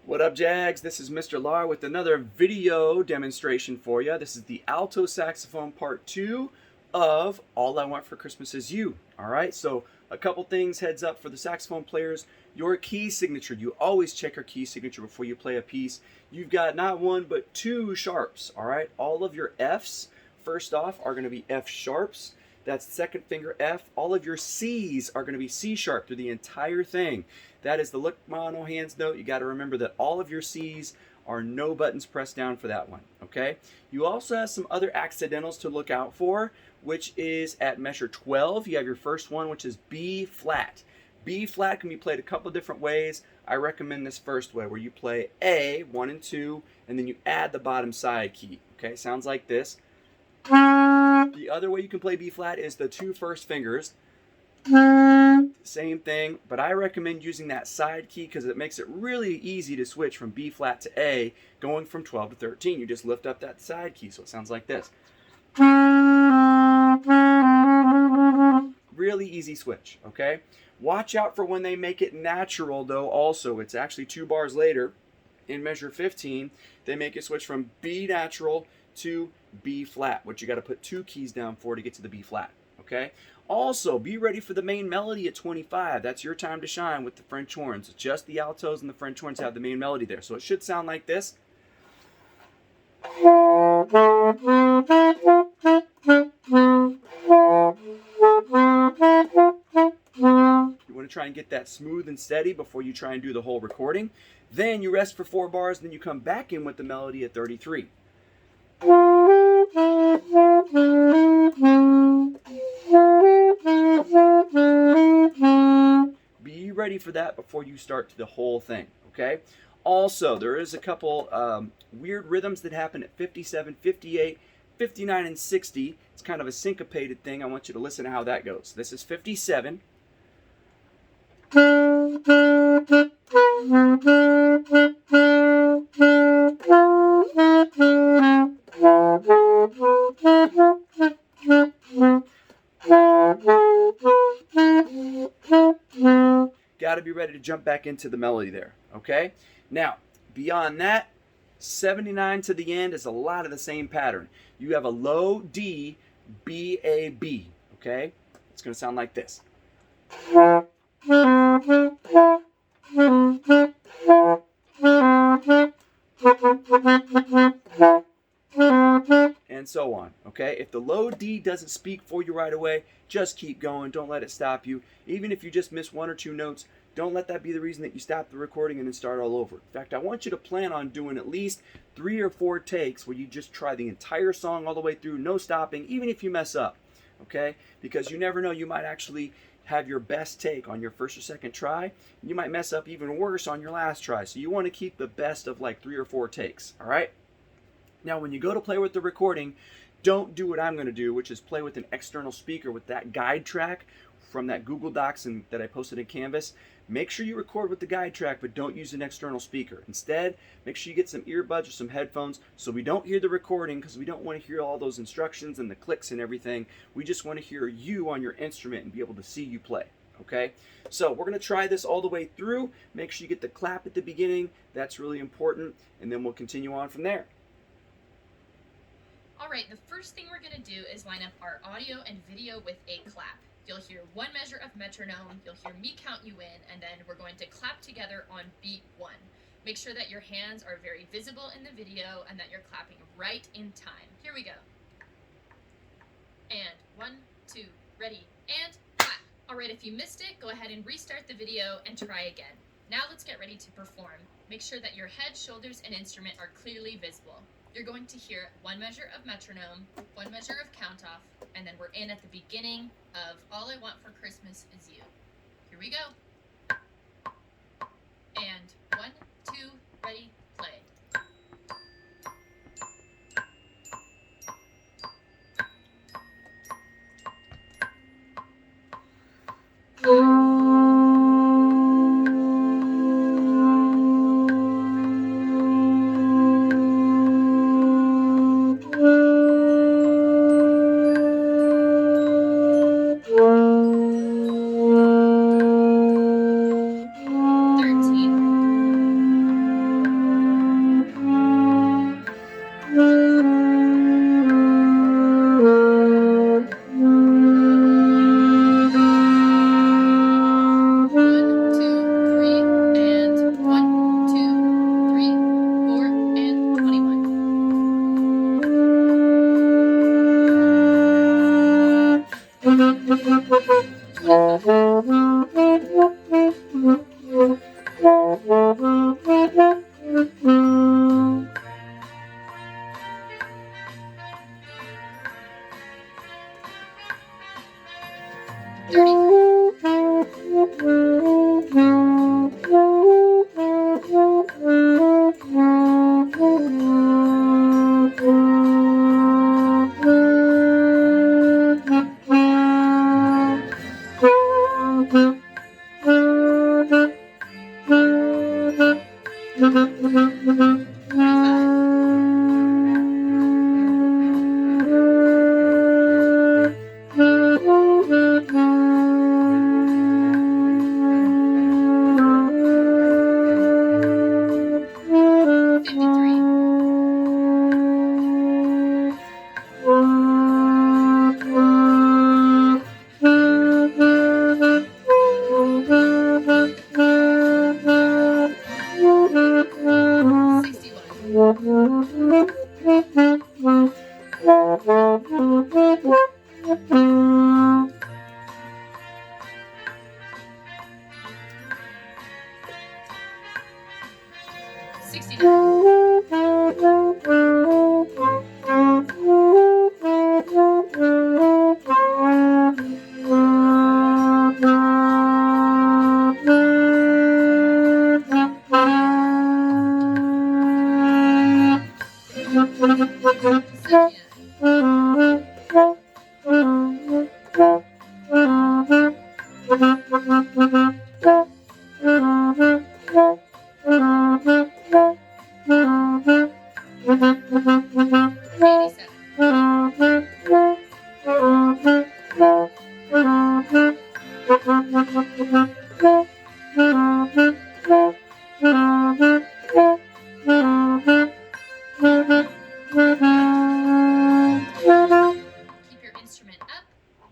What up, Jags? This is Mr. Lar with another video demonstration for you. This is the alto saxophone part 2 of All I Want for Christmas Is You. All right, so a couple things heads up for the saxophone players. Your key signature, you always check your key signature before you play a piece. You've got not one but two sharps, all right? All of your Fs, first off, are going to be F sharps. That's second finger F. All of your C's are going to be C sharp through the entire thing. That is the lick mono hands note. You got to remember that all of your C's are no buttons pressed down for that one, okay? You also have some other accidentals to look out for, which is at measure 12. You have your first one, which is B flat. B flat can be played a couple different ways. I recommend this first way, where you play A, 1 and 2, and then you add the bottom side key, okay? Sounds like this. The other way you can play B flat is the two first fingers. Same thing, but I recommend using that side key because it makes it really easy to switch from B flat to A, going from 12 to 13. You just lift up that side key, so it sounds like this. Really easy switch, okay? Watch out for when they make it natural, though, also. It's actually 2 bars later, in measure 15, they make it switch from B natural to B flat, which you got to put 2 keys down for to get to the B flat, okay? Also, be ready for the main melody at 25. That's your time to shine with the French horns. Just the altos and the French horns have the main melody there. So it should sound like this. You want to try and get that smooth and steady before you try and do the whole recording. Then you rest for 4 bars, and then you come back in with the melody at 33. Be ready for that before you start the whole thing, okay? Also, there is a couple weird rhythms that happen at 57, 58, 59, and 60. It's kind of a syncopated thing. I want you to listen to how that goes. This is 57. Got to be ready to jump back into the melody there, okay? Now, beyond that, 79 to the end is a lot of the same pattern. You have a low D, B, A, B, okay? It's going to sound like this. And so on, okay? If the low D doesn't speak for you right away, just keep going. Don't let it stop you. Even if you just miss 1 or 2 notes, don't let that be the reason that you stop the recording and then start all over. In fact, I want you to plan on doing at least 3 or 4 takes where you just try the entire song all the way through, no stopping, even if you mess up, okay? Because you never know, you might actually have your best take on your first or second try. You might mess up even worse on your last try. So you want to keep the best of like 3 or 4 takes, all right? Now, when you go to play with the recording, don't do what I'm going to do, which is play with an external speaker with that guide track from that Google Docs that I posted in Canvas. Make sure you record with the guide track, but don't use an external speaker. Instead, make sure you get some earbuds or some headphones so we don't hear the recording, because we don't want to hear all those instructions and the clicks and everything. We just want to hear you on your instrument and be able to see you play. Okay, so we're going to try this all the way through. Make sure you get the clap at the beginning. That's really important, and then we'll continue on from there. All right, the first thing we're going to do is line up our audio and video with a clap. You'll hear 1 measure of metronome, you'll hear me count you in, and then we're going to clap together on beat 1. Make sure that your hands are very visible in the video and that you're clapping right in time. Here we go. And 1, 2, ready, and clap. All right, if you missed it, go ahead and restart the video and try again. Now let's get ready to perform. Make sure that your head, shoulders, and instrument are clearly visible. You're going to hear 1 measure of metronome, 1 measure of count off, and then we're in at the beginning of All I Want for Christmas Is You. Here we go. And 1, 2, ready, play.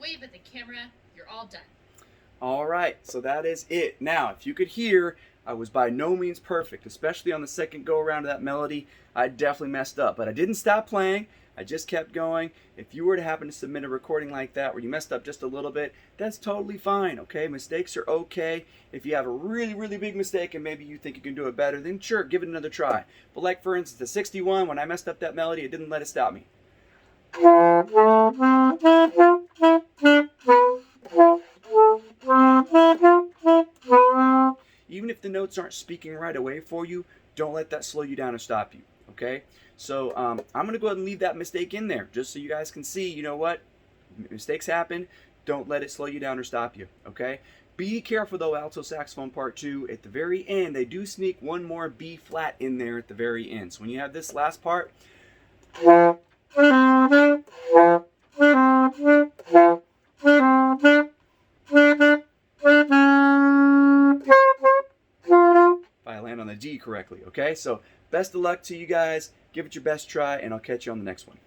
Wave at the camera, you're all done. All right, so that is it. Now, if you could hear, I was by no means perfect, especially on the second go around of that melody. I definitely messed up, but I didn't stop playing. I just kept going. If you were to happen to submit a recording like that where you messed up just a little bit, that's totally fine, okay? Mistakes are okay. If you have a really, really big mistake and maybe you think you can do it better, then sure, give it another try. But like, for instance, the 61, when I messed up that melody, it didn't let it stop me. Even if the notes aren't speaking right away for you, don't let that slow you down or stop you, okay? So I'm going to go ahead and leave that mistake in there just so you guys can see, you know what? Mistakes happen. Don't let it slow you down or stop you, okay? Be careful though, alto saxophone part 2. At the very end, they do sneak one more B flat in there at the very end. So when you have this last part, if I land on the G correctly, okay? So best of luck to you guys. Give it your best try, and I'll catch you on the next one.